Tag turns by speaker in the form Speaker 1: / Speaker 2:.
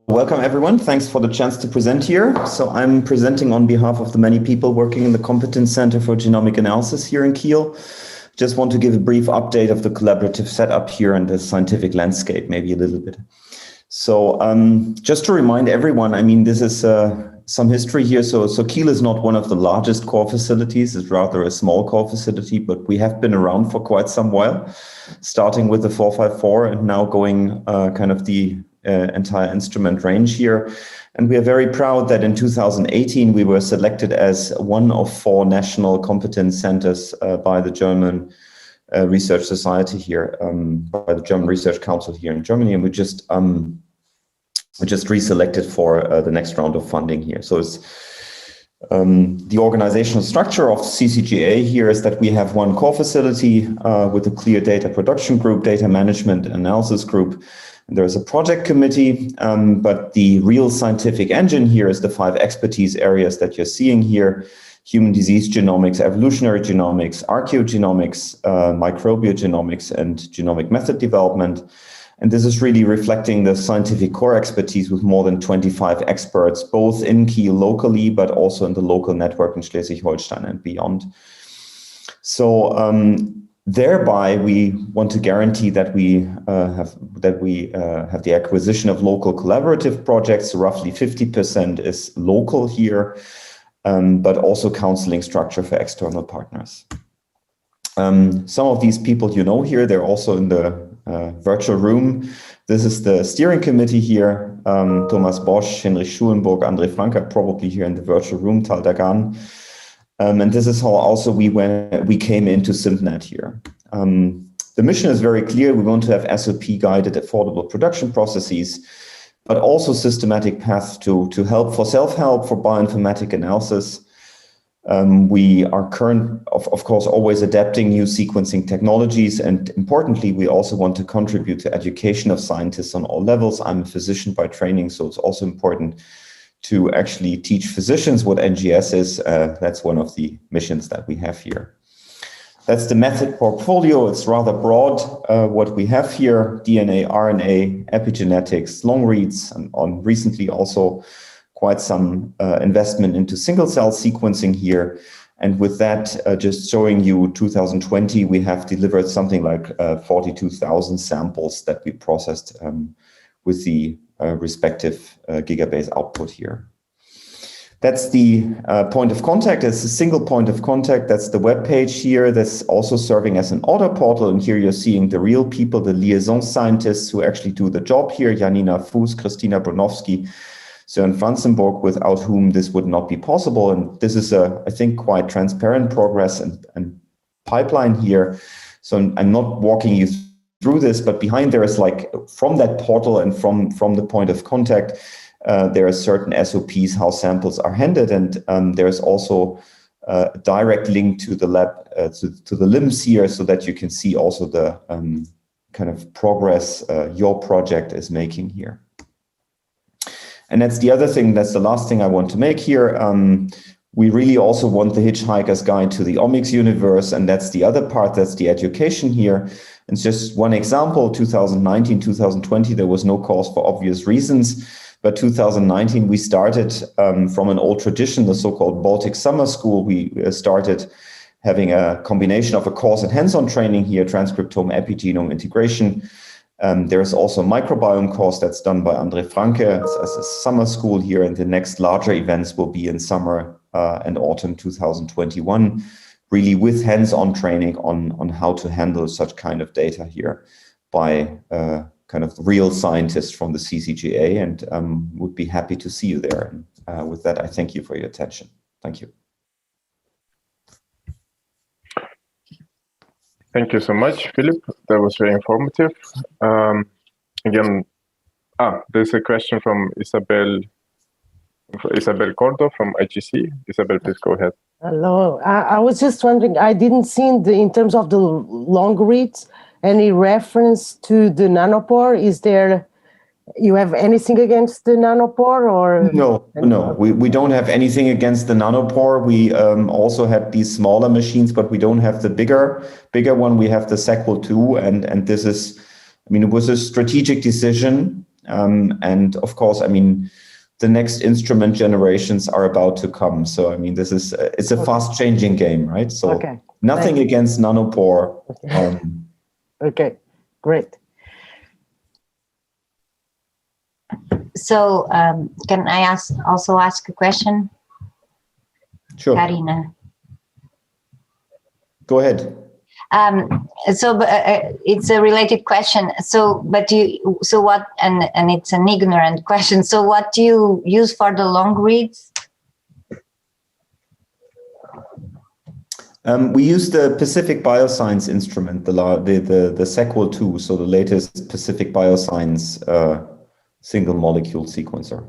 Speaker 1: welcome everyone. Thanks for the chance to present here. So I'm presenting on behalf of the many people working in the Competence Center for Genomic Analysis here in Kiel. Just want to give a brief update of the collaborative setup here and the scientific landscape, maybe a little bit. So just to remind everyone, I mean, this is some history here. So Kiel is not one of the largest core facilities. It's rather a small core facility, but we have been around for quite some while, starting with the 454 and now going kind of the entire instrument range here. And we are very proud that in 2018, we were selected as one of 4 national competence centers by the German Research Society here, by the German Research Council here in Germany. And we just reselected for the next round of funding here. So it's the organizational structure of CCGA here is that we have one core facility with a clear data production group, data management analysis group. There's a project committee, but the real scientific engine here is the 5 expertise areas that you're seeing here: human disease genomics, evolutionary genomics, archaeogenomics, microbiogenomics, and genomic method development. And this is really reflecting the scientific core expertise with more than 25 experts, both in Kiel locally, but also in the local network in Schleswig-Holstein and beyond. So thereby, we want to guarantee that we have the acquisition of local collaborative projects. Roughly 50% is local here, but also counseling structure for external partners. Some of these people you know here, they're also in the virtual room. This is the steering committee here. Thomas Bosch, Henrich Schulenburg, André Franke, probably here in the virtual room, Tal Dagan. And this is how also we came into SymbNET here. The mission is very clear. We want to have SOP-guided, affordable production processes, but also systematic paths to help for self-help, for bioinformatic analysis. We are of course, always adapting new sequencing technologies. And importantly, we also want to contribute to education of scientists on all levels. I'm a physician by training, so it's also important to actually teach physicians what NGS is. That's one of the missions that we have here. That's the method portfolio. It's rather broad, what we have here: DNA, RNA, epigenetics, long reads, and on recently also quite some investment into single-cell sequencing here. And with that, just showing you 2020, we have delivered something like 42,000 samples that we processed with the respective gigabase output here. That's the point of contact. It's a single point of contact. That's the web page here. That's also serving as an order portal. And here you're seeing the real people, the liaison scientists who actually do the job here: Janina Fuß, Christina Bronowski, Søren Franzenburg, without whom this would not be possible. And this is I think, quite transparent progress and pipeline here. So I'm not walking you through this, but behind there is, like, from that portal and from the point of contact, there are certain SOPs how samples are handled, and there's also a direct link to the lab, to the LIMS here, so that you can see also the kind of progress your project is making here. And that's the other thing, that's the last thing I want to make here. We really also want the Hitchhiker's Guide to the Omics universe, and that's the other part, that's the education here. And just one example: 2019, 2020, there was no course for obvious reasons. But 2019, we started from an old tradition, the so-called Baltic Summer School. We started having a combination of a course and hands-on training here: transcriptome, epigenome integration. There's also a microbiome course that's done by André Franke as a summer school here, and the next larger events will be in summer and autumn 2021, really with hands-on training on how to handle such kind of data here by kind of real scientists from the CCGA, and would be happy to see you there. And with that, I thank you for your attention. Thank you.
Speaker 2: Thank you so much, Philip. That was very informative. Again, there's a question from Isabel Cordo from IGC. Isabel, please go ahead.
Speaker 3: Hello. I was just wondering, I didn't see in terms of the long reads any reference to the nanopore. Is there, you have anything against the nanopore, or?
Speaker 1: No, we don't have anything against the nanopore. We also had these smaller machines, but we don't have the bigger one. We have the Sequel 2, and this is, I mean, it was a strategic decision And of course, I mean, the next instrument generations are about to come. So, I mean, this is, it's a fast changing game, right? So nothing against nanopore.
Speaker 3: Okay, great.
Speaker 4: So can I also ask a question?
Speaker 1: Sure.
Speaker 4: Karina.
Speaker 1: Go ahead.
Speaker 4: So it's a related question. So what, and it's an ignorant question. So what do you use for the long reads?
Speaker 1: We use the Pacific Bioscience instrument, the Sequel 2, so the latest Pacific Bioscience single molecule sequencer.